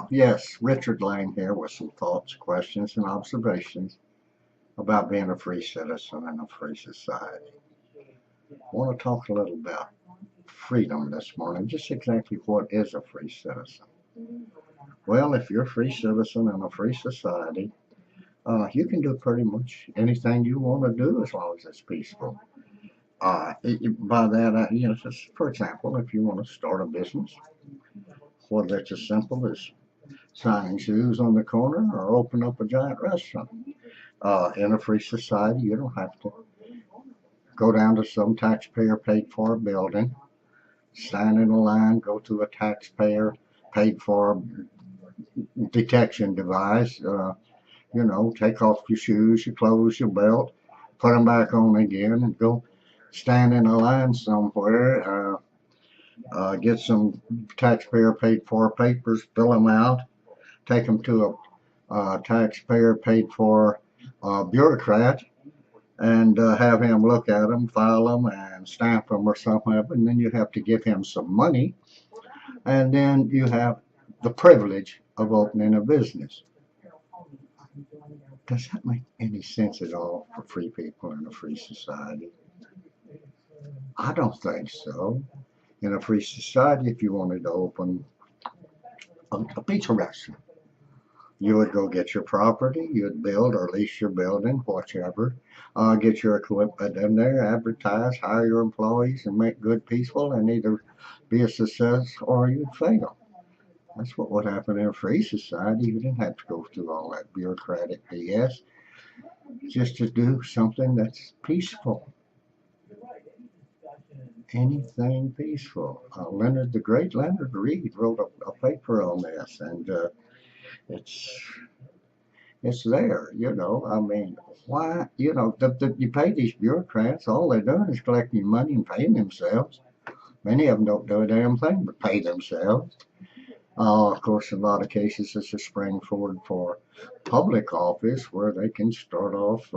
Yes, Richard Lang here with some thoughts, questions, and observations about being a free citizen in a free society. I want to talk a little about freedom this morning, just exactly what is a free citizen. Well, if you're a free citizen in a free society, you can do pretty much anything you want to do as long as it's peaceful. By that, just for example, if you want to start a business, whether it's as simple as signing shoes on the corner or open up a giant restaurant. In a free society, you don't have to go down to some taxpayer paid for building, stand in a line, go to a taxpayer paid for detection device, take off your shoes, your clothes, your belt, put them back on again, and go stand in a line somewhere, get some taxpayer paid for papers, fill them out, take them to a taxpayer paid for bureaucrat, and have him look at them, file them, and stamp them or something. And then you have to give him some money, and then you have the privilege of opening a business. Does that make any sense at all for free people in a free society? I don't think so. In a free society, if you wanted to open a pizza restaurant, you would go get your property, you'd build or lease your building, whichever, get your equipment in there, advertise, hire your employees, and make good peaceful, and either be a success or you'd fail. That's what would happen in a free society. You didn't have to go through all that bureaucratic BS just to do something that's peaceful. Anything peaceful. The great Leonard Reed wrote a paper on this, and it's it's there, I mean, why, you pay these bureaucrats, all they're doing is collecting money and paying themselves. Many of them don't do a damn thing but pay themselves. Of course, in a lot of cases, it's a springboard for public office where they can start off,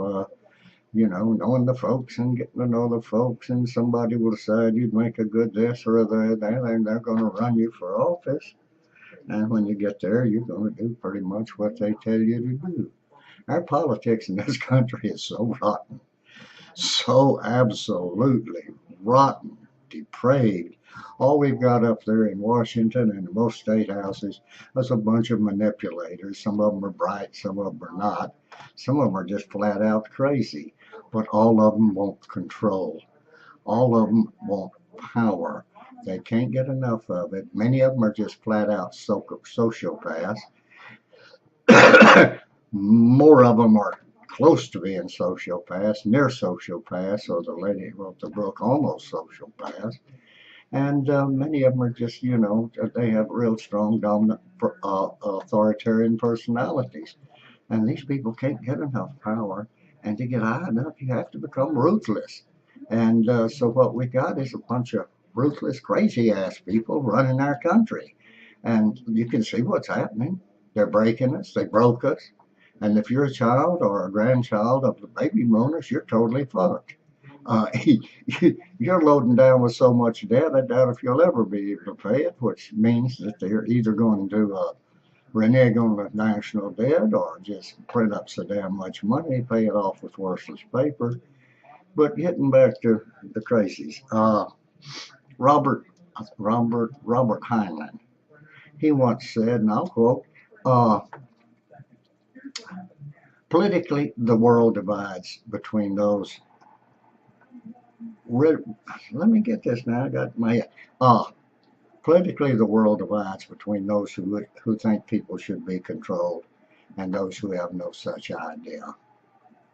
knowing the folks and getting to know the folks, and somebody will decide you'd make a good this or that, and they're going to run you for office. And when you get there, you're going to do pretty much what they tell you to do. Our politics in this country is so rotten, so absolutely rotten, depraved. All we've got up there in Washington and most state houses is a bunch of manipulators. Some of them are bright, some of them are not. Some of them are just flat out crazy, but all of them want control. All of them want power. They can't get enough of it. Many of them are just flat out sociopaths. More of them are close to being sociopaths, near sociopaths, or the lady who wrote the book, Almost Sociopaths. And many of them are just, they have real strong, dominant, authoritarian personalities. And these people can't get enough power. And to get high enough, you have to become ruthless. And so what we got is a bunch of ruthless, crazy ass people running our country. And you can see what's happening. They're breaking us, they broke us. And if you're a child or a grandchild of the baby boomers, you're totally fucked. Uh, you're loading down with so much debt, I doubt if you'll ever be able to pay it, which means that they're either going to renege on the national debt or just print up so damn much money, pay it off with worthless paper. But getting back to the crazies, Robert Robert Heinlein, he once said, and I'll quote, uh, politically, the world divides between those. Let me get this now. I got my. Uh, Politically, the world divides between those who think people should be controlled and those who have no such idea.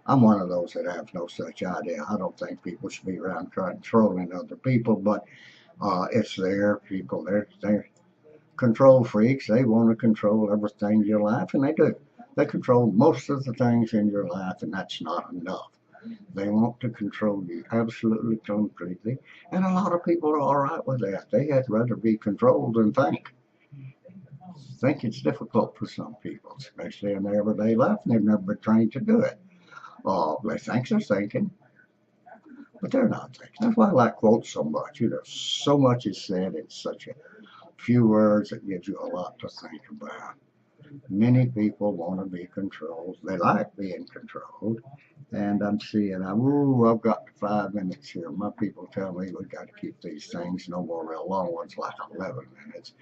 I'm one of those that have no such idea. I don't think people should be around controlling other people, but it's their people. They're control freaks. They want to control everything in your life, and they do. They control most of the things in your life, and that's not enough. They want to control you absolutely completely. And a lot of people are all right with that. They had rather be controlled than think. Think it's difficult for some people, especially in their everyday life, and they've never been trained to do it. They think they're thinking. But they're not thinking. That's why I like quotes so much. So much is said in such a few words that gives you a lot to think about. Many people want to be controlled. They like being controlled. And I've got 5 minutes here. My people tell me we got to keep these things no more real long ones, like 11 minutes.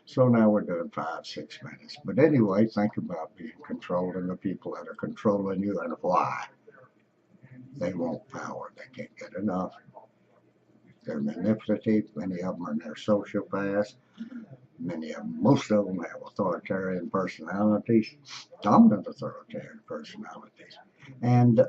So now we're doing 5, 6 minutes. But anyway, think about being controlled and the people that are controlling you and why. They want power. They can't get enough. They're manipulative. Many of them are their sociopaths. Most of them have authoritarian personalities, dominant authoritarian personalities. And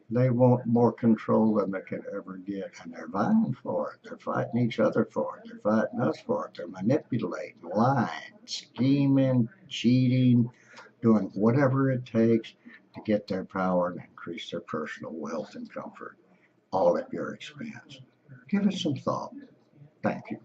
they want more control than they can ever get, and they're vying for it. They're fighting each other for it. They're fighting us for it. They're manipulating, lying, scheming, cheating, doing whatever it takes to get their power and increase their personal wealth and comfort, all at your expense. Give it some thought. Thank you.